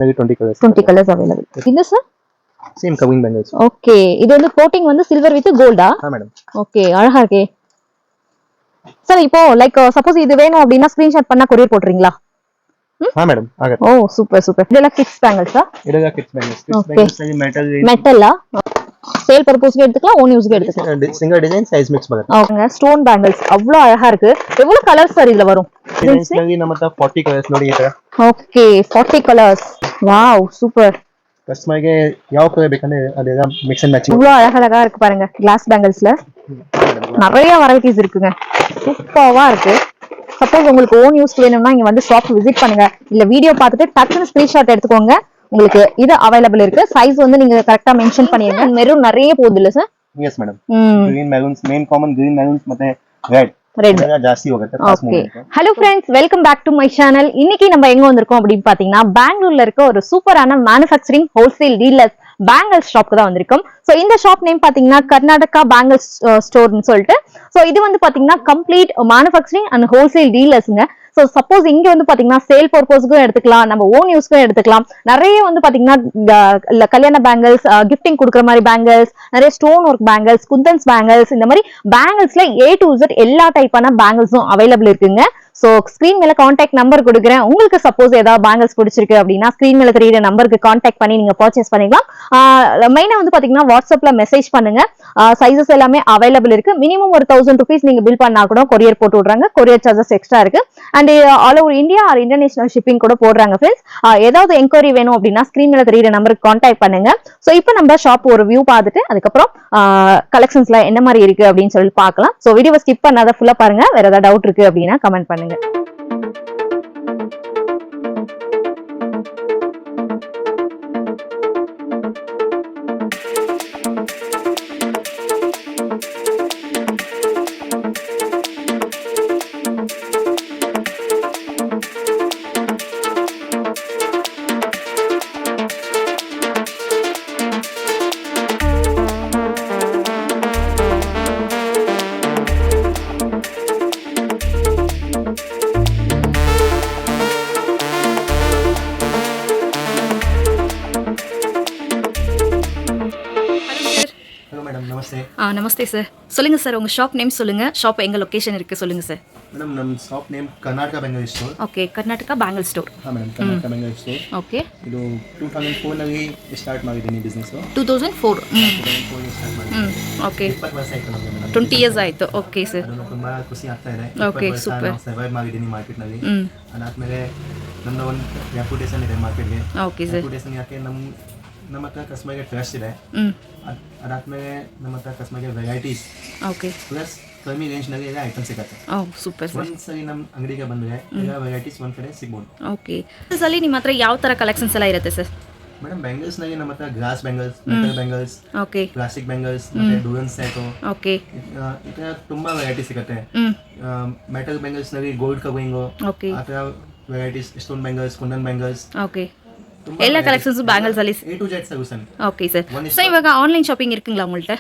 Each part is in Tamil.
maybe 20 colors. 20 colors available. This sir? Same covering bangles. Okay. இது வந்து coating வந்து silver with gold ah? madam. Okay, அழகா இருக்கே. சார் இப்போ லைக் சப்போஸ் இது வேணும் அப்படினா ஸ்கிரீன்ஷாட் பண்ணா கொரியர் போட்றீங்களா? madam. ஆகட்டும். ஓ சூப்பர் சூப்பர். இதெல்லாம் கிட்ஸ் பேங்கிள்ஸா? இதெல்லாம் கிட்ஸ் பேங்கிள்ஸ். கிட்ஸ் பேங்கிள்ஸ் ல மெட்டல் மெட்டலா? சேல் பர்பஸ்க்கு எடுத்துக்கலாம், ஓன் யூஸ்க்கு எடுத்துக்கலாம். சிங்கிள் டிசைன் சைஸ் மிக்ஸ் பண்ணலாம். ஓகேங்க. ஸ்டோன் பேங்கிள்ஸ் அவ்ளோ அழகா இருக்கு. எவ்வளவு கலர்ஸ் சார் இதுல வரும்? டிசைன்ஸ் ನಲ್ಲಿ ನಮ್ಮತ 40 ಕಲರ್ಸ್ ನೋಡಿ ಇದೆ. Okay 40 colours. Wow super. ಕಸ್ಟಮರ್ಗೆ ಯಾವ ಕಲರ್ ಬೇಕಂದ್ರೆ ಅದೆಲ್ಲ ಮಿಕ್ಸ್ ಅಂಡ್ ಮ್ಯಾಚಿಂಗ್. இவ்ளோ அழகா இருக்கு பாருங்க. கிளாஸ் பேங்கிள்ஸ்ல நிறைய வெரைட்டிஸ் இருக்குங்க. சூப்பரா இருக்கு. சப்போஸ் உங்களுக்கு ஓன் யூஸ் வேணும்னா இங்க வந்து ஷாப் விசிட் பண்ணுங்க. இல்ல வீடியோ பார்த்துட்டு டக்குனு ஸ்கிரீன்ஷாட் எடுத்துக்கோங்க. உங்களுக்கு இது அவைலபிள் இருக்கு. சைஸ் வந்து நீங்க கரெக்ட்டா மென்ஷன் பண்ணிருங்க. மெரூன் நிறைய போகுது இல்ல sir? Yes madam. Green maroons main common green maroons ಮತ್ತೆ ರೆಡ್ ಜಾಸ್ತಿ ಹೋಗುತ್ತೆ. Okay. Hello friends, welcome back to my channel. இன்னைக்கு நம்ம எங்க வந்திருக்கோம் அப்படின்னு பாத்தீங்கன்னா பெங்களூர்ல இருக்க ஒரு சூப்பரான மேனுஃபேக்சரிங் ஹோல்சேல் டீலர் பேங்கிள்ஸ் ஷாப்க்கு தான் வந்திருக்கோம். சோ இந்த ஷாப் நேம் பாத்தீங்கன்னா கர்நாடகா பேங்கிள்ஸ் ஸ்டோர்னு சொல்லிட்டு. சோ இது வந்து பாத்தீங்கன்னா கம்ப்ளீட் மேனுஃபேக்சரிங் அண்ட் ஹோல்சேல் டீலர்ஸ்ங்க. சோ சப்போஸ் இங்க வந்து பாத்தீங்கன்னா சேல் பர்பஸ்க்கும் எடுத்துக்கலாம், நம்ம ஓன் யூஸ்க்கும் எடுத்துக்கலாம். நிறைய வந்து பாத்தீங்கன்னா கல்யாண பேங்கிள்ஸ், கிஃப்டிங் கொடுக்குற மாதிரி பேங்கிள்ஸ், நிறைய stone work bangles, kundans bangles, இந்த மாதிரி பேங்கிள்ஸ்ல A to Z எல்லா டைப்பான பேங்கிள்ஸும் அவைலபிள் இருக்குங்க. சோ ஸ்கிரீன் மேல கான்டாக்ட் நம்பர் கொடுக்குறேன். உங்களுக்கு சப்போஸ் ஏதாவது பேங்கிள்ஸ் பிடிச்சிருக்கு அப்படின்னா ஸ்கிரீன் மேல தெரியுற நம்பருக்கு கான்டாக்ட் பண்ணி நீங்க பர்ச்சேஸ் பண்ணிக்கலாம். மெயினா வந்து பாத்தீங்கன்னா வாட்ஸ்அப்ல மெசேஜ் பண்ணுங்க. சைஸஸ் எல்லாமே அவைலபிள் இருக்கு. மினிமம் ஒரு 1000 rupees நீங்க பில் பண்ணா கூட கொரியர் போட்டு விடுறாங்க. கொரியர் சார்ஜஸ் எக்ஸ்ட்ரா இருக்கு. And all over India or international shipping கூட போடுறாங்க ஃப்ரெண்ட்ஸ். ஏதாவது என்கொயரி வேணும் அப்படின்னா ஸ்கிரீன் மேல தெரியுற நம்பருக்கு கான்டாக்ட் பண்ணுங்க. சோ இப்போ நம்ம ஷாப் ஒரு வியூ பார்த்துட்டு அதுக்கப்புறம் கலெக்ஷன்ஸ்ல என்ன மாதிரி இருக்கு அப்படின்னு சொல்லி பார்க்கலாம். சோ வீடியோவை ஸ்கிப் பண்ணாத ஃபுல்லா பாருங்க. வேற ஏதாவது டவுட் இருக்கு அப்படின்னா கமெண்ட் பண்ணுங்க. நமஸ்தே சார். சொல்லுங்க சார், உங்க ஷாப் நேம் சொல்லுங்க. ஷாப் எங்க லொகேஷன் இருக்கு சொல்லுங்க சார். மேடம் நம்ம shop name Karnataka bangle store. Okay, Karnataka bangle store. Madam Karnataka bangle store. Okay. ಇದು 2004 ನಲ್ಲಿ ಸ್ಟಾರ್ಟ್ ಮಾಡಿದ್ದೀನಿ ಬಿಸ್ನೆಸ್. 2004. 2004 ಸ್ಟಾರ್ಟ್ ಮಾಡಿದ್ದೀನಿ. ಓಕೆ. 20 ವರ್ಷ ಆಯ್ತು ನಮಗೆ ಮೇಡಮ್. 20 ಇಯರ್ಸ್ ಆಯ್ತು. Okay sir. ತುಂಬಾ ಖುಷಿ ಆಗ್ತಾ ಇದೆ. Okay super. ಸರ್ವೈವ್ ಮಾಡಿದ್ದೀನಿ ಮಾರ್ಕೆಟ್ ನಲ್ಲಿ. ಅದಾದ್ಮೇಲೆ ನಮ್ಮದು ಒಂದು ರೆಪ್ಯುಟೇಷನ್ ಇದೆ ಮಾರ್ಕೆಟ್ಗೆ. Okay sir. ರೆಪ್ಯುಟೇಷನ್ ಯಾಕೆ ನಮ್ಮ ಹತ್ರ ಕಸ್ಟಮರ್ಗೆ ಟ್ರಸ್ಟ್ ಇದೆ. ಅದಾದ್ಮೇಲೆ ನಮ್ಮ ಹತ್ರ ಕಸ್ಟಮರ್ಗೆ ವೆರೈಟೀಸ್. ಓಕೆ. ಪ್ಲಸ್ ಕಮ್ಮಿ ರೇಂಜ್ ನಲ್ಲಿ ಎಲ್ಲ ಐಟಮ್ ಸಿಗುತ್ತೆ. Super sir. ಒಂದ್ಸರಿ ನಮ್ಮ ಅಂಗಡಿಗೆ ಬಂದ್ರೆ ಎಲ್ಲ ವೆರೈಟೀಸ್ ಒಂದ್ ಕಡೆ ಸಿಗ್ಬೋದು. ಓಕೆ. ಅಲ್ಲಿ ನಿಮ್ಮ ಹತ್ರ ಯಾವ ತರ ಕಲೆಕ್ಷನ್ಸ್ ಎಲ್ಲ ಇರುತ್ತೆ ಸರ್? ಮೇಡಮ್ ಬ್ಯಾಂಗಲ್ಸ್ ನಲ್ಲಿ ನಮ್ಮ ಹತ್ರ glass bangles, metal bangles, okay, plastic bangles, ಮತ್ತೆ ಡೂರನ್ ಸೆಟ್, ಓಕೆ, ಈ ತರ ತುಂಬಾ ವೆರೈಟಿ ಸಿಗುತ್ತೆ. ಮೆಟಲ್ ಬ್ಯಾಂಗಲ್ಸ್ ನಲ್ಲಿ ಗೋಲ್ಡ್ ಕವರಿಂಗ್, ಓಕೆ, ಆ ತರ varieties, stone bangles, kundan bangles, okay, ಎಲ್ಲ ಕಲೆಕ್ಷನ್ಸ್ ಬ್ಯಾಂಗಲ್ಸ್ ಅಲ್ಲಿ A to Z solution. Okay sir. So இವಾಗ ஆன்லைன் ஷாப்பிங் இருக்குங்களா உங்கள்ட்ட?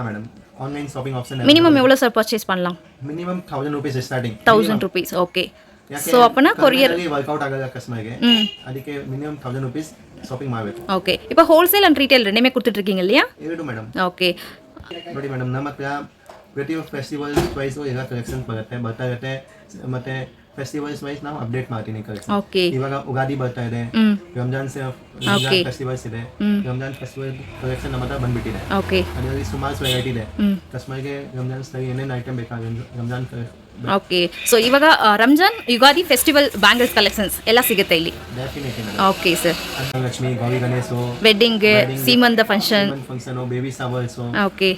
Madam online shopping option. Minimum எவ்வளவு சார் பர்ச்சேஸ் பண்ணலாம்? Minimum 1000 rupees starting. 1000 rupees. Okay. So அப்பனா ಕೊರಿಯರ್ ವರ್ಕೌಟ್ ಆಗಲ್ಲ ಕಸ್ಟಮರ್ಗೆ. ಅದಕ್ಕೆ ಮಿನಿಮಮ್ 1000 rupees ಶಾಪಿಂಗ್ ಮಾಡಬೇಕು. ಓಕೆ. இப்போ ஹோல்சேல் அண்ட் ரீட்டேல் ரெண்டுமே கொடுத்துட்டு இருக்கீங்க இல்லையா? ಎರಡು ಮೇಡಮ್. ಓಕೆ. ನೋಡಿ ಮೇಡಮ್, ನಮ್ಮ ಹತ್ರ ಪ್ರತಿ ಫೆಸ್ಟಿವಲ್ ವೈಸ್ ಎಲ್ಲ ಕಲೆಕ್ಷನ್ ಬರ್ತಾ ಇರುತ್ತೆ. ಮತ್ತೆ ಫೆಸ್ಟಿವಲ್ಸ್ ವೈಸ್ ನಾವು ಅಪ್ಡೇಟ್ ಮಾಡ್ತೀನಿ ಕಲೆಕ್ಷನ್. ಓಕೆ. ಇವಾಗ ಉಗಾದಿ ಬರ್ತಾ ಇದೆ, ರಂಜಾನ್ ಫೆಸ್ಟಿವಲ್ಸ್ ಇದೆ. ರಂಜಾನ್ ಫೆಸ್ಟಿವಲ್ ಕಲೆಕ್ಷನ್ ನಮ್ಮ ಹತ್ರ ಬಂದ್ಬಿಟ್ಟಿದೆ. ಓಕೆ. ಅದರಲ್ಲಿ ಸುಮಾರು ವೆರೈಟಿ ಇದೆ. ಕಸ್ಟಮರ್ಗೆ ರಂಜಾನ್ ಏನೇನು ಐಟಮ್ ಬೇಕಾಗುತ್ತೆ ರಂಜಾನ್. ಓಕೆ. ಸೊ ಇವಾಗ Ramzan Ugadi festival bangles collections ಎಲ್ಲ ಸಿಗುತ್ತೆ ಇಲ್ಲಿ. Okay sir. Lakshmi, Gauri Ganesh, wedding, Seemantha function, baby showers, okay,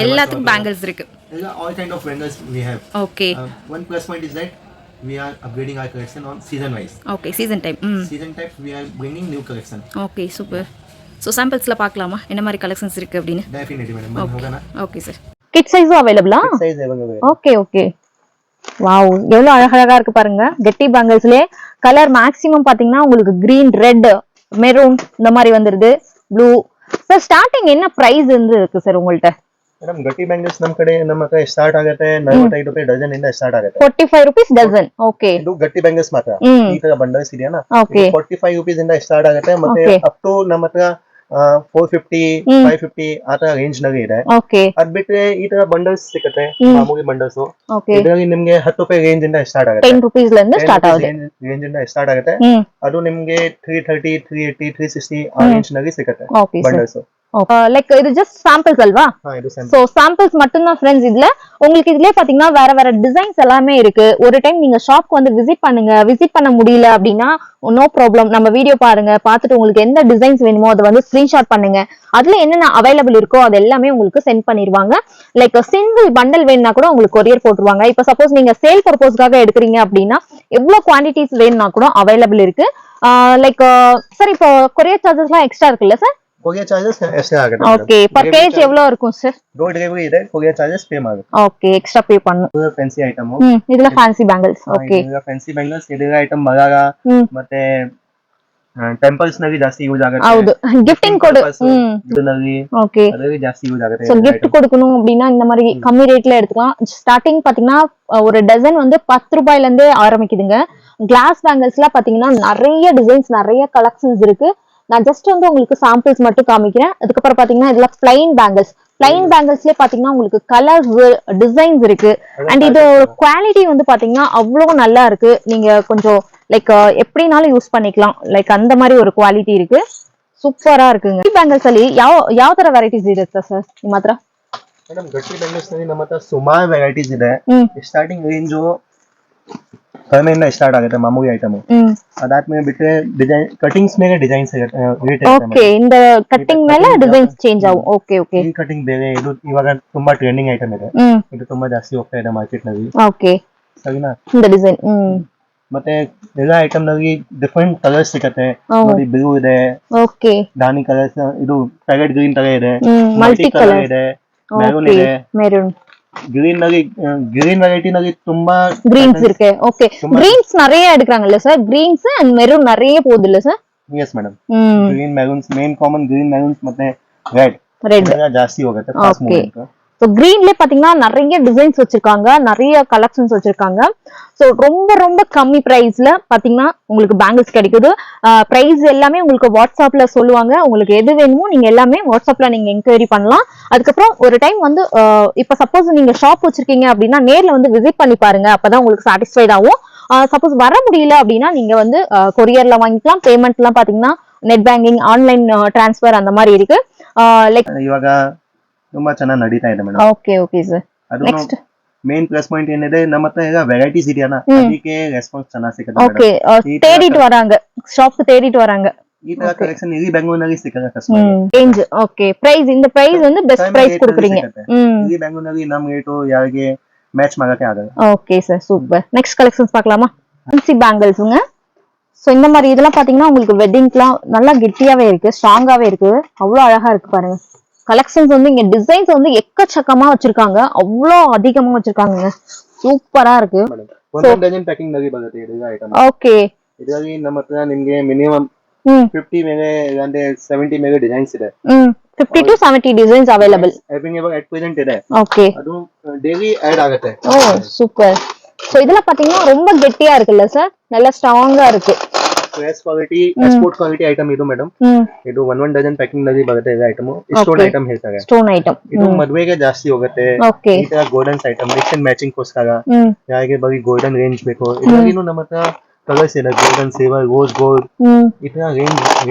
எல்லாத்துக்கும் பேங்கிள்ஸ் இருக்கு. ಎಲ್ಲ all kind of bangles we have. Okay. One plus point is that we are upgrading our collection on season wise. Okay, season time. Season type we are bringing new collection. Okay super. So சாம்பிள்ஸ்ல பார்க்கலாமா என்ன மாதிரி கலெக்ஷன்ஸ் இருக்கு அப்படினு? Definitely madam. ಹೋಗೋಣ. Okay sir. கிட் சைஸும் அவேலபிளா? Kid size available. Okay okay. Wow, எவ்வளவு அழகழகா இருக்கு பாருங்க. கெட்டி பேங்கிள்ஸ்லயே கலர் மேக்ஸिमम பாத்தீங்கன்னா உங்களுக்கு green, red, maroon இந்த மாதிரி வந்துருது. ப்ளூ. சார் ஸ்டார்டிங் என்ன பிரைஸ் இருந்து இருக்கு சார் உங்கள்ட்ட? ಮೇಡಮ್ ಗಟ್ಟಿ ಬ್ಯಾಂಗಲ್ಸ್ ನಮ್ಮ ಕಡೆ ನಮ್ಮ ಹತ್ರ ಸ್ಟಾರ್ಟ್ ಆಗುತ್ತೆ 45 ರೂಪಾಯಿ ಡಜನ್ ಇಂದ ಸ್ಟಾರ್ಟ್ ಆಗುತ್ತೆ 45 rupees ಡಜನ್. ಓಕೆ, ಇದು ಗಟ್ಟಿ ಬ್ಯಾಂಗಲ್ಸ್ ಮಾತ್ರ. ಈ ತರ ಬಂಡಲ್ಸ್ ಇದೆಯಾ ಓಕೆ 45 ರೂಪೀಸ್ ಇಂದ ಸ್ಟಾರ್ಟ್ ಆಗುತ್ತೆ ಮತ್ತೆ Okay. ಅಪ್ ಟು ನಮ್ಮ ಹತ್ರ 450 550 ಆ ತರ ರೇಂಜ್ ನಲ್ಲಿ ಇದೆ. ಓಕೆ ಅದ್ ಬಿಟ್ರೆ ಈ ತರ ಬಂಡಲ್ಸ್ ಸಿಗುತ್ತೆ ಮಾಮೂಲಿ ಬಂಡಲ್ಸ್. ಓಕೆ ಇದರಲ್ಲಿ ನಿಮ್ಗೆ 10 ರೂಪಾಯಿ ರೇಂಜ್ ಇಂದ ಸ್ಟಾರ್ಟ್ ಆಗುತ್ತೆ. 10 rupees ಲಿಂದ ಸ್ಟಾರ್ಟ್ ಆಗುತ್ತೆ. ರೇಂಜ್ ಇಂದ ಸ್ಟಾರ್ಟ್ ಆಗುತ್ತೆ. ಅದು ನಿಮ್ಗೆ 330 380 360 ಆ ರೇಂಜ್ ನಲ್ಲಿ ಸಿಗುತ್ತೆ ಓಕೆ ಬಂಡಲ್ಸ್. லைக் இது just samples halwa? So samples மட்டும் தான் फ्रेंड्स. இதுல உங்களுக்கு இதுலயே பாத்தீங்கன்னா வேற வேற டிசைன்ஸ் எல்லாமே இருக்கு. ஒரு டைம் நீங்க ஷாப்க்கு வந்து விசிட் பண்ணுங்க. விசிட் பண்ண முடியல அப்படின்னா நோ ப்ராப்ளம், நம்ம வீடியோ பாருங்க, பார்த்துட்டு உங்களுக்கு எந்த டிசைன்ஸ் வேணுமோ அதை வந்து ஸ்கிரீன்ஷாட் பண்ணுங்க. அதுல என்னென்ன அவைலபிள் இருக்கோ அது எல்லாமே உங்களுக்கு சென்ட் பண்ணிடுவாங்க. லைக் சிங்கிள் பண்டல் வேணும்னா கூட உங்களுக்கு கொரியர் போட்டுருவாங்க. இப்ப சப்போஸ் நீங்க சேல் பர்பஸ்க்காக எடுக்கிறீங்க அப்படின்னா எவ்வளவு குவான்டிட்டிஸ் வேணும்னா கூட அவைலபிள் இருக்கு. லைக் சார் இப்போ கொரியர் சார்ஜஸ்லாம் எக்ஸ்ட்ரா இருக்குல்ல சார்? ಕೊರಿಯರ್ ಚಾರ್ಜಸ್ ಎಷ್ಟೇ ಆಗುತ್ತೆ. ಓಕೆ, ಪರ್ ಕೇಜ್ ಎவ்வளவு இருக்கும் ಸರ್? ಡೋರ್ ಡೆಲಿವರಿ ಇದೆ, ಕೊರಿಯರ್ ಚಾರ್ಜಸ್ ಪೇ ಮಾಡಿ. ಓಕೆ, ಎಕ್ಸ್ಟ್ರಾ ಪೇ பண்ணனும். ಇದು ಫ್ಯಾನ್ಸಿ ಐಟಮ್. ಇದೆಲ್ಲ ಫ್ಯಾನ್ಸಿ ಬ್ಯಾಂಗಲ್ಸ್. ಓಕೆ, ಇದು ಫ್ಯಾನ್ಸಿ ಬ್ಯಾಂಗಲ್ಸ್. ಇದರ ಐಟಮ್ ಮಗಾಗ ಮತ್ತೆ ಟೆಂಪಲ್ಸ್ ನಲ್ಲಿ ಜಾಸ್ತಿ ಯೂಸ್ ಆಗುತ್ತೆ. ಹೌದು, ಗಿಫ್ಟಿಂಗ್ ಕೊಡು. ಇದರಲ್ಲಿ ಓಕೆ, ಅದರಲ್ಲಿ ಜಾಸ್ತಿ ಯೂಸ್ ಆಗುತ್ತೆ. சோ gift கொடுக்கணும் அப்படினா இந்த மாதிரி கம்மி ரேட்ல எடுத்துக்கலாம். ஸ்டார்டிங் பாத்தீங்கன்னா ஒரு டஜன் வந்து 10 ரூபாயில இருந்தே ஆரம்பிக்குதுங்க. கிளாஸ் பேங்கிள்ஸ்ல பாத்தீங்கன்னா நிறைய டிசைன்ஸ் நிறைய கலெக்ஷன்ஸ் இருக்கு. நான் ஜஸ்ட் வந்து உங்களுக்கு சாம்பிள்ஸ் மட்டும் காமிக்கிறேன். அதுக்கப்புறம் பாத்தீங்கன்னா இதுல பிளைன் பேங்கிள்ஸ். பிளைன் பேங்கிள்ஸ்லயே பாத்தீங்கன்னா உங்களுக்கு கலர்ஸ் டிசைன்ஸ் இருக்கு. அண்ட் இது குவாலிட்டி வந்து பாத்தீங்கன்னா அவ்வளவு நல்லா இருக்கு. நீங்க கொஞ்சம் லைக் எப்படினாலும் யூஸ் பண்ணிக்கலாம். லைக் அந்த மாதிரி ஒரு குவாலிಟಿ இருக்கு. ಸೂಪರ್ இருக்குங்க. ಬ್ಯಾಂಗಲ್ಸ್ ಅಲ್ಲಿ ಯಾವ ತರ ವೆರೈಟೀಸ್ ಇರುತ್ತೆ ಸರ್ ನಿಮ್ಮ ಹತ್ರ? ಮೇಡಮ್ ಗಟ್ಟಿ ಬ್ಯಾಂಗಲ್ಸ್ ನಲ್ಲಿ ನಮ್ಮ ಹತ್ರ ಸುಮಾರು ವೆರೈಟೀಸ್ ಇದೆ. ಸ್ಟಾರ್ಟಿಂಗ್ ರೇಂಜ್ ಕಡಿಮೆಯಿಂದ ಸ್ಟಾರ್ಟ್ ಆಗುತ್ತೆ ಮಾಮೂಲಿ ಐಟಮ್. ಅದಾದ್ಮೇಲೆ ಬಿಟ್ರೆ ಡಿಸೈನ್ ಕಟಿಂಗ್ಸ್ ಮೇಲೆ ಡಿಸೈನ್ಸ್ ಇರುತ್ತೆ. ಓಕೆ, இந்த ಕಟಿಂಗ್ ಮೇಲೆ ಡಿಸೈನ್ಸ್ ಚೇಂಜ್ ಆವು. ಓಕೆ ಓಕೆ, ಈ ಕಟಿಂಗ್ ಬೇರೆ. ಇದು ಇವಾಗ ತುಂಬಾ ಟ್ರೆಂಡಿಂಗ್ ಐಟಮ್ ಇದೆ. ಇದು ತುಂಬಾ ಜಾಸ್ತಿ ಹೋಗ್ತಾ ಇದೆ ಮಾರ್ಕೆಟ್ ನಲ್ಲಿ. ಓಕೆ, ಸರಿನಾ? இந்த ಡಿಸೈನ್ ಮತ್ತೆ ಎಲ್ಲ ಐಟಮ್ ನಲ್ಲಿ ಡಿಫರೆಂಟ್ ಕಲರ್ಸ್ ಸಿಗುತ್ತೆ. ನೋಡಿ, ಬ್ಲೂ ಇದೆ, ಓಕೆ, ದಾನಿ ಕಲರ್ಸ್, ಇದು ಪ್ಯಾಕೆಟ್ ಗ್ರೀನ್ ತರ ಇದೆ, ಮಲ್ಟಿ ಕಲರ್ ಇದೆ, ಮೆರೂನ್ ಇದೆ. மெரூன் ಗ್ರೀನ್ ನಲ್ಲಿ ಗ್ರೀನ್ ವೆರೈಟಿ ನಲ್ಲಿ ತುಂಬಾ கிரீன்ஸ் இருக்கு. ஓகே, கிரீன்ஸ் நிறைய எடுக்கறாங்கல்ல சார்? கிரீன்ஸ் அண்ட் மெரூன் நிறைய போகுது இல்ல sir? Yes madam. Green maroons main common, green maroons ಮತ್ತೆ ರೆಡ್ ಜಾಸ್ತಿ ಹೋಗುತ್ತೆ. ஓகே, சோ கிரீன்ல பாத்தீங்கன்னா நிறைய டிசைன்ஸ் வச்சிருக்காங்க, நிறைய கலெக்ஷன்ஸ் வச்சிருக்காங்க. சோ ரொம்ப ரொம்ப கம்மி பிரைஸ்ல பாத்தீங்கன்னா உங்களுக்கு பேங்கிள்ஸ் கிடைக்குது. பிரைஸ் எல்லாமே உங்களுக்கு வாட்ஸ்அப்ல சொல்லுவாங்க. உங்களுக்கு எது வேணுமோ நீங்க எல்லாமே வாட்ஸ்அப்ல நீங்க என்கொயரி பண்ணலாம். அதுக்கப்புறம் ஒரு டைம் வந்து இப்ப சப்போஸ் நீங்க ஷாப் வச்சிருக்கீங்க அப்படின்னா நேர்ல வந்து விசிட் பண்ணி பாருங்க. அப்பதான் உங்களுக்கு சாட்டிஸ்ஃபைட் ஆகும். சப்போஸ் வர முடியல அப்படின்னா நீங்க வந்து கொரியர்ல வாங்கிக்கலாம். பேமெண்ட் எல்லாம் பாத்தீங்கன்னா நெட் பேங்கிங், ஆன்லைன் டிரான்ஸ்ஃபர் அந்த மாதிரி இருக்கு. லைக் ಇವಾಗ ತುಂಬಾ ಚೆನ್ನಾಗಿ ನಡೀತಾ ಇದೆ madam. Okay okay sir. Next main plus point ಏನಿದೆ, ನಮ್ಮ ಹತ್ರ ಈಗ ವೆರೈಟೀಸ್ ಇದೆಯಲ್ಲ, ಅದಕ್ಕೆ ರೆಸ್ಪಾನ್ಸ್ ಚೆನ್ನಾಗಿ ಸಿಗುತ್ತೆ. ಓಕೆ, தேடிட்டு வராங்க, ஷாப்க்கு தேடிட்டு வராங்க. ಈ ತರ ಕಲೆಕ್ಷನ್ ಇಲ್ಲಿ ಬೆಂಗಳೂರಿನಲ್ಲಿ ಸಿಕ್ಕಲ್ಲ ಕಸ್ಟಮರ್. ರೇಂಜ್ ಓಕೆ, ಪ್ರೈಸ್ இந்த ಪ್ರೈಸ್ வந்து பெஸ்ட் ಪ್ರೈಸ್ கொடுக்குறீங்க. ಇಲ್ಲಿ ಬೆಂಗಳೂರಿನಲ್ಲಿ ನಮ್ಮ ರೇಟ್ ಯಾರಿಗೆ ಮ್ಯಾಚ್ ಮಾಡಕ್ಕೆ ಆಗಲ್ಲ. Okay sir, super. Next collections பார்க்கலாமா? ஃபேன்சி பேங்கிள்ஸ்ங்க. சோ இந்த மாதிரி இதெல்லாம் பாத்தீங்கன்னா உங்களுக்கு வெட்டிங்க்குலாம் நல்லா கெட்டியாவே இருக்கு, ஸ்ட்ராங்காவே இருக்கு. அவ்வளவு அழகா இருக்கு பாருங்க. கலெக்ஷன்ஸ் வந்து இங்க டிசைன்ஸ் வந்து எக்கச்சக்கமா வச்சிருக்காங்க, அவ்வளோ அதிகமா வச்சிருக்காங்க. ಸೂಪರಾ இருக்கு. ಒಂದು ಡಜನ್ ಪ್ಯಾಕಿಂಗ್ ನಲ್ಲಿ ಬರುತ್ತೆ ಇದು ಐಟಮ್. ಓಕೆ, ಇದರಲ್ಲಿ ನಮ್ಮ ಹತ್ರ ನಿಮಗೆ ಮಿನಿಮಮ್ 50 ಮೇಲೆ ಅಂದ್ರೆ 70 ಮೇಲೆ ಡಿಸೈನ್ಸ್ ಇದೆ. 50 to 70 designs available at present ಇದೆ. ಓಕೆ, ಅದು ಡೈಲಿ ಆಡ್ ಆಗುತ್ತೆ. ஓ சூப்பர். சோ இதெல்லாம் பாத்தீங்கன்னா ரொம்ப கெட்டியா இருக்குல்ல சார்? நல்ல ஸ்ட்ராங்கா இருக்கு. Yes quality, export quality item ಇದು ಮೇಡಮ್. ಇದು ಒಂದ್ ಡಜನ್ ಪ್ಯಾಕಿಂಗ್ ನಲ್ಲಿ ಬರುತ್ತೆ ಇದು ಐಟಮ್. ಸ್ಟೋನ್ ಐಟಮ್ ಹೇಳ್ತಾರೆ. ಸ್ಟೋನ್ ಐಟಮ್ ಇದು ಮದುವೆಗೆ ಜಾಸ್ತಿ ಹೋಗುತ್ತೆ. ಓಕೆ, ಈ ತರ golden item mix and matching ಗೋಸ್ಕರ ಯಾರಿಗೆ ಬರೀ ಗೋಲ್ಡನ್ ರೇಂಜ್ ಬೇಕು, ಇದರಲ್ಲಿನೂ ನಮ್ಮ ಹತ್ರ ಕಲರ್ಸ್ ಇದೆ. ಗೋಲ್ಡನ್, ಸಿಲ್ವರ್, ರೋಸ್ ಗೋಲ್ಡ್, ಈ ತರ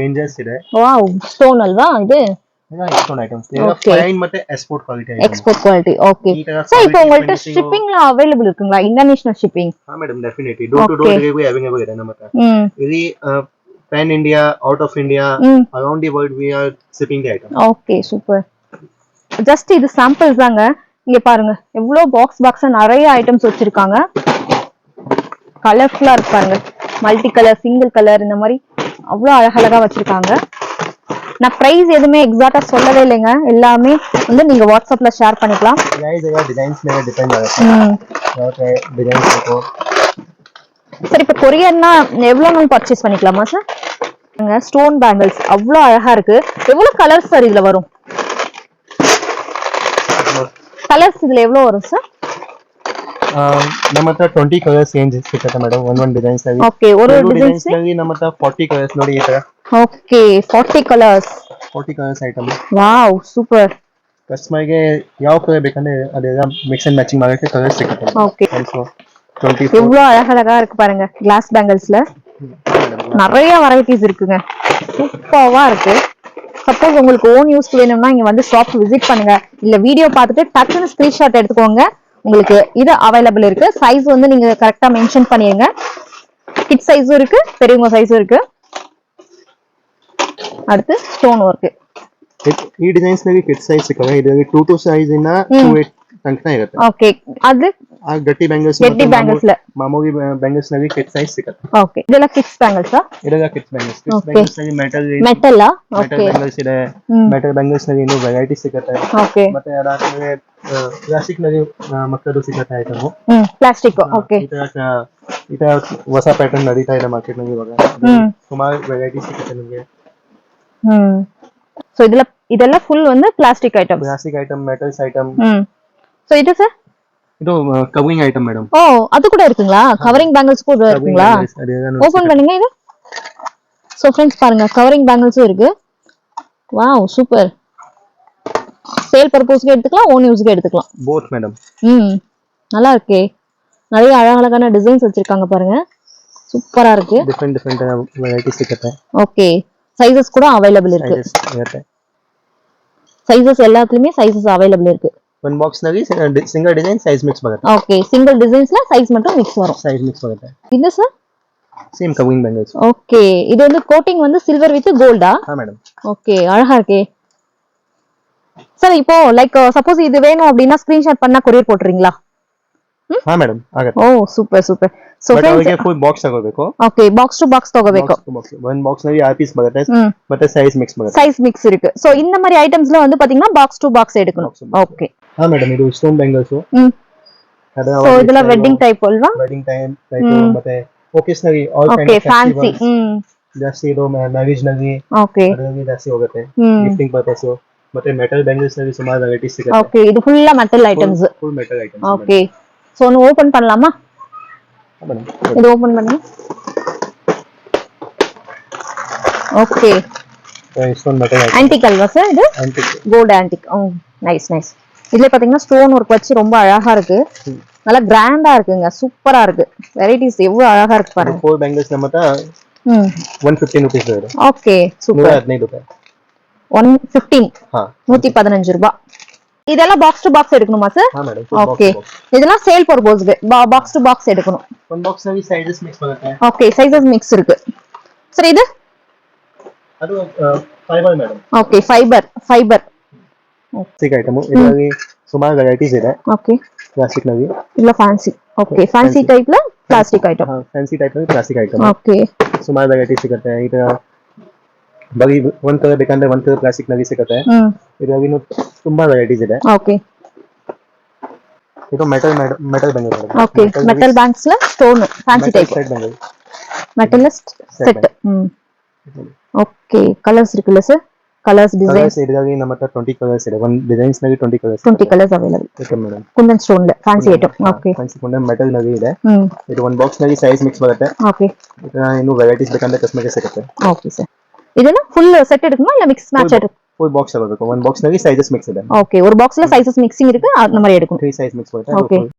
ರೇಂಜಸ್ ಇದೆ. ವಾವ್, ಸ್ಟೋನ್ ಅಲ್ವಾ ಇದು? ಸ್ಟೋನ್ ಐಟಮ್ಸ್ ಫೈನ್ ಮತ್ತೆ export quality. Export quality. Okay sir, இப்போ உங்கள்ட்ட ஷிப்பிங்ல அவேilable இருக்குங்களா? International shipping? ಹಾ madam, definitely door to door delivery available ಇದೆ ನಮ್ಮ ಹತ್ರ. ಇಲ್ಲಿ pan India, out of India, around the world we are shipping the item. Okay, super. Just இது சாம்பிள்ஸ் தாங்க. இங்க பாருங்க எவ்வளவு பாக்ஸ் நிறைய ஐட்டம்ஸ் வச்சிருக்காங்க. கலர்ஃபுல்லா இருக்கு பாருங்க. மல்டி கலர், சிங்கிள் கலர், இந்த மாதிரி அவ்வளவு அழகழகா வச்சிருக்காங்க. நான் பிரைஸ் எதுவுமே எக்ஸாக்ட்டா சொல்லவே இல்லைங்க. எல்லாமே வந்து நீங்க வாட்ஸ்அப்ல ஷேர் பண்ணிக்கலாம். பிரைஸ் எல்லாம் டிசைன்ஸ் மேல டிபெண்ட் ஆகுது. ஓகே, டிசைன்ஸ் இருக்கு. சரி, இப்போ கொரியர்னா எவ்வளவு நாள் பர்ச்சேஸ் பண்ணிக்கலாமா சார்? ஸ்டோன் பேங்கிள்ஸ் அவ்வளவு அழகா இருக்கு. எவ்வளவு கலர்ஸ் சார் இதுல வரும்? ಕಲರ್ಸ್ ಇದ್ರಲ್ಲಿ ಎவ்வளவு வரும் ಸರ್? ನಮ್ಮ ಹತ್ರ 20 ಕಲರ್ಸ್ ರೇಂಜ್ ಸಿಗುತ್ತೆ ಮೇಡಮ್ ಒಂದೊಂದು ಡಿಸೈನ್ಸ್ ಅಲ್ಲಿ. ಓಕೆ ಒಂದು ಡಿಸೈನ್ಸ್ ನಲ್ಲಿ ನಮ್ಮ ಹತ್ರ 40 ಕಲರ್ಸ್ ನೋಡಿ ಈ ತರ. Okay 40 colours. 40 colours item. Wow super. Customer ಗೆ ಯಾವ ಕಲರ್ ಬೇಕಂದ್ರೆ ಅದೆಲ್ಲ ಮಿಕ್ಸ್ ಅಂಡ್ ಮ್ಯಾಚಿಂಗ್ ಮಾಡೋಕೆ ಕಲರ್ಸ್ ಸಿಗುತ್ತೆ. ஓகே. ಆಲ್ಸೋ 24 எவ்வளவு அழகழகா இருக்கு பாருங்க கிளாஸ் பேங்கிள்ஸ்ல. நிறைய வெரைட்டிஸ் இருக்குங்க. சூப்பரா இருக்கு. சப்போஸ் உங்களுக்கு ஓன் யூஸ் வேணும்னா இங்க வந்து ஷாப் விசிட் பண்ணுங்க. இல்ல வீடியோ பார்த்துட்டு டக்குன்னு ஸ்கிரீன்ஷாட் எடுத்துக்கோங்க. உங்களுக்கு இது அவைலபிள் இருக்கு. சைஸ் வந்து நீங்க கரெக்ட்டா மென்ஷன் பண்ணிருங்க. கிட் சைஸும் இருக்கு, பெரியவங்க சைஸும் இருக்கு. அடுத்து ஸ்டோன் வர்க். ಈ ಡಿಸೈನ್ಸ್ ನಲ್ಲಿ ಕಿಡ್ ಸೈಜ್ ಸಿಕ್ಕವೆ. ಇದರಲ್ಲಿ 2 to ಸೈಜ್ ಇಂದ 28 ತನಕ ಇರುತ್ತೆ. ಓಕೆ ಅದು ಆ ಗಟ್ಟಿ ಬ್ಯಾಂಗಲ್ಸ್ ಮಾಮೂಲಿ ಬ್ಯಾಂಗಲ್ಸ್ ನಲ್ಲಿ ಕಿಡ್ ಸೈಜ್ ಸಿಗುತ್ತೆ. ಓಕೆ ಇದೆಲ್ಲ ಕಿಡ್ಸ್ ಬ್ಯಾಂಗಲ್ಸ್ ಇದೆಲ್ಲ ಕಿಡ್ಸ್ ಬ್ಯಾಂಗಲ್ಸ್. ಕಿಡ್ಸ್ ಬ್ಯಾಂಗಲ್ಸ್ ನಲ್ಲಿ ಮೆಟಲ್ ಓಕೆ ಬ್ಯಾಂಗಲ್ಸ್ ಇದೆ. ಮೆಟಲ್ ಬ್ಯಾಂಗಲ್ಸ್ ನಲ್ಲಿ ಇನ್ನೂ ವೆರೈಟಿ ಸಿಗುತ್ತೆ. ಓಕೆ ಮತ್ತೆ ಅದಾದ್ಮೇಲೆ ಪ್ಲಾಸ್ಟಿಕ್ ನಲ್ಲಿ ಮಕ್ಕಳು ಸಿಗುತ್ತೆ ಐಟಮ್. Plastic okay. ಈ ತರ ಹೊಸ ಪ್ಯಾಟರ್ನ್ ನಡೀತಾ ಇದೆ ಮಾರ್ಕೆಟ್ ನಲ್ಲಿ ಇವಾಗ. ಸುಮಾರು ವೆರೈಟಿ ಸಿಗುತ್ತೆ ನಿಮಗೆ. சோ இதெಲ್ಲ ಫುಲ್ வந்து plastic items. Plastic item, metals item. So இது சார்? ಇದು ಕವರಿಂಗ್ ಐಟಮ್ ಮೇಡಮ್. ஓ அது கூட இருக்குங்களா? கவரிங் பேங்கிள்ஸ் கூட இருக்குங்களா? ஓபன் பண்ணுங்க இது. சோ फ्रेंड्स பாருங்க கவரிங் பேங்கிள்ஸும் இருக்கு. Wow super. சேல் பர்பஸ்க்கு எடுத்துக்கலாம், ஓன் யூஸ்க்கு எடுத்துக்கலாம். Both madam. நல்லா இருக்கே. நிறைய அழகழகான டிசைன்ஸ் வச்சிருக்காங்க பாருங்க. சூப்பரா இருக்கு. டிஃபரெಂಟ್ வெரைட்டிஸ் ಸಿಗುತ್ತೆ. ஓகே சைஸஸ் கூட அவைலபிள் இருக்கு. சைஸஸ் எல்லாத்துலயுமே சைஸஸ் அவைலபிள் இருக்கு. ಒನ್ ಬಾಕ್ಸ್ ನಲ್ಲಿ ಸಿಂಗಲ್ ಡಿಸೈನ್ ಸೈಜ್ ಮಿಕ್ಸ್ ಬರುತ್ತೆ. ಓಕೆ ಸಿಂಗಲ್ ಡಿಸೈನ್ಸ್ல ಸೈಜ್ மட்டும் ಮಿಕ್ಸ್ வரும். ಸೈಜ್ ಮಿಕ್ಸ್ ಬರುತ್ತೆ. ಇದು sir same giving bangles. Okay இது வந்து கோட்டிங் வந்து சில்வர் வித் கோல்டா? மேடம். ஓகே அழகா இருக்கே சார். இப்போ லைக் சப்போஸ் இது வேணும் அப்படினா ஸ்கிரீன்ஷாட் பண்ணா கொரியர் போட்றீங்களா? ಮೇಡಮ್ ಆಗುತ್ತೆ. Oh super super. So friends full box ತಗೋಬೇಕು. ಓಕೆ ಬಾಕ್ಸ್ ಟು ಬಾಕ್ಸ್ ತಗೋಬೇಕು. ಒನ್ ಬಾಕ್ಸ್ ನಲ್ಲಿ 6 ಪೀಸ್ ಬರುತ್ತೆ. ಮತ್ತೆ ಸೈಜ್ ಮಿಕ್ಸ್ ಬರುತ್ತೆ. ಸೈಜ್ ಮಿಕ್ಸ್ இருக்கு. சோ இந்த மாதிரி ஐட்டம்ஸ்ல வந்து பாத்தீங்கன்னா பாக்ஸ் டு பாக்ஸ் எடுக்கணும். ஓகே ಮೇಡಮ್ ಇದು ಸ್ಟೋನ್ ಬ್ಯಾಂಗಲ್ಸ್. சோ இதெல்லாம் வெட்டிங் டைப் ಅಲ್ವಾ? ವೆಡ್ಡಿಂಗ್ ಟೈಪ್ ಮತ್ತೆ occasionary all kind of fancy. ಜಾಸ್ತಿ ಇದು ಮ್ಯಾರೇಜ್ ನಲ್ಲಿ ಓಕೆ ಅದರಲ್ಲಿ ಜಾಸ್ತಿ ಹೋಗುತ್ತೆ. Gifting purpose. ಮತ್ತೆ ಮೆಟಲ್ ಬ್ಯಾಂಗಲ್ಸ್ ನಲ್ಲಿ ಸುಮಾರು ವೆರೈಟೀಸ್ ಸಿಗುತ್ತೆ. ಓಕೆ ಇದು full metal items. Full metal items. Okay so ஒன்னு ஓபன் பண்ணலாமா? மேடம் இது ஓபன் பண்ணுங்க. ஓகே ஸ்டோன் மெட்டல் ஆன்டிக் அல்வா சார்? இது antique gold antique. Oh nice nice. இதுல பாத்தீங்கன்னா ஸ்டோன் வர்க் வச்சு ரொம்ப அழகா இருக்கு. நல்லா கிராண்டா இருக்குங்க. சூப்பரா இருக்கு. வெரைட்டிஸ் எவ்வளவு அழகா இருக்கு பாருங்க. 4 பேங்கிள்ஸ் நம்மட்ட 115 rupees வரும். Okay super. 115 ரூபாய். 115 115 ரூபாய். இதெல்லாம் பாக்ஸ் டு பாக்ஸ் எடுக்கணுமா சார்? மேடம். ஓகே இதெல்லாம் சேல் பர்பஸ்க்கு பாக்ஸ் டு பாக்ஸ் எடுக்கணும். ஒன் பாக்ஸ் ನಲ್ಲಿ ಸೈಜಸ್ ಮಿಕ್ಸ್ ಬರುತ್ತೆ. ಓಕೆ ಸೈಜಸ್ ಮಿಕ್ಸ್ ಇருக்கு. ಸರ್ ಇದು ಅದು fibre madam. Okay fibre plastic item. ಇದರಲ್ಲಿ ಸುಮಾರು ವೆರೈಟೀಸ್ ಇದೆ. ಓಕೆ ಪ್ಲಾಸ್ಟಿಕ್ ನಲ್ಲಿ ಇಲ್ಲ ಫ್ಯಾನ್ಸಿ. ಓಕೆ ಫ್ಯಾನ್ಸಿ ಟೈಪ್ ಲ ಪ್ಲಾಸ್ಟಿಕ್ ಐಟಮ್. ಫ್ಯಾನ್ಸಿ ಟೈಪ್ ನಲ್ಲಿ ಪ್ಲಾಸ್ಟಿಕ್ ಐಟಮ್. ಓಕೆ ಸುಮಾರು ವೆರೈಟೀಸ್ ಸಿಗುತ್ತೆ. ಇದು ಬರೀ ಒಂದ್ ಕಲರ್ ಬೇಕಂದ್ರೆ ಒಂದ್ ಕಲರ್ ಪ್ಲಾಸ್ಟಿಕ್ ನಲ್ಲಿ ಸಿಗುತ್ತೆ. ಇದರಲ್ಲಿ ತುಂಬಾ ವೆರೈಟೀಸ್ ಇದೆ. ಓಕೆ ಇದು metal bangle. Okay metal bangles ಲ stone fancy type bangle. Metal set. Okay colours இருக்குல்ல சார்? ಕಲರ್ಸ್ ಡಿಸೈನ್ಸ್ ಇದರಲ್ಲಿ ನಮ್ಮ ಹತ್ರ 20 ಕಲರ್ಸ್ ಇದೆ. ಒಂದು ಡಿಸೈನ್ಸ್ ನಲ್ಲಿ 20 ಕಲರ್ಸ್ ಅವೈಲೇಬಲ್ ಇದೆ ಮೇಡಂ. ಕುಂದನ್ ಸ್ಟೋನ್ ಲ fancy item. Okay fancy kundan metal ನಲ್ಲಿ ಇದೆ. ಇದು ಒಂದು ಬಾಕ್ಸ್ ನಲ್ಲಿ ಸೈಜ್ ಮಿಕ್ಸ್ ಬರುತ್ತೆ. ಓಕೆ ಇನ್ನು ವೆರೈಟೀಸ್ ಬೇಕಂದ್ರೆ ಕಸ್ಟಮರ್ಗೆ ಸಿಗುತ್ತೆ. ಓಕೆ ಸರ್ ಇದನ್ನ ಫುಲ್ ಸೆಟ್ எடுக்குமா இல்ல மிக்ஸ் மேட்ச் எடுக்கும்? ಫುಲ್ ಬಾಕ್ಸ್ ತಗೋಬೇಕು. ಒಂದು ಬಾಕ್ಸ್ ನಲ್ಲಿ ಸೈಜಸ್ ಮಿಕ್ಸ್ ಇದೆ. ಓಕೆ ஒரு பாக்ஸ்ல சைஸஸ் மிக்சிங் இருக்கு. அந்த மாதிரி எடுக்கணும். 3 சைஸ் ಮಿಕ್ಸ್ ಬರುತ್ತೆ. ಓಕೆ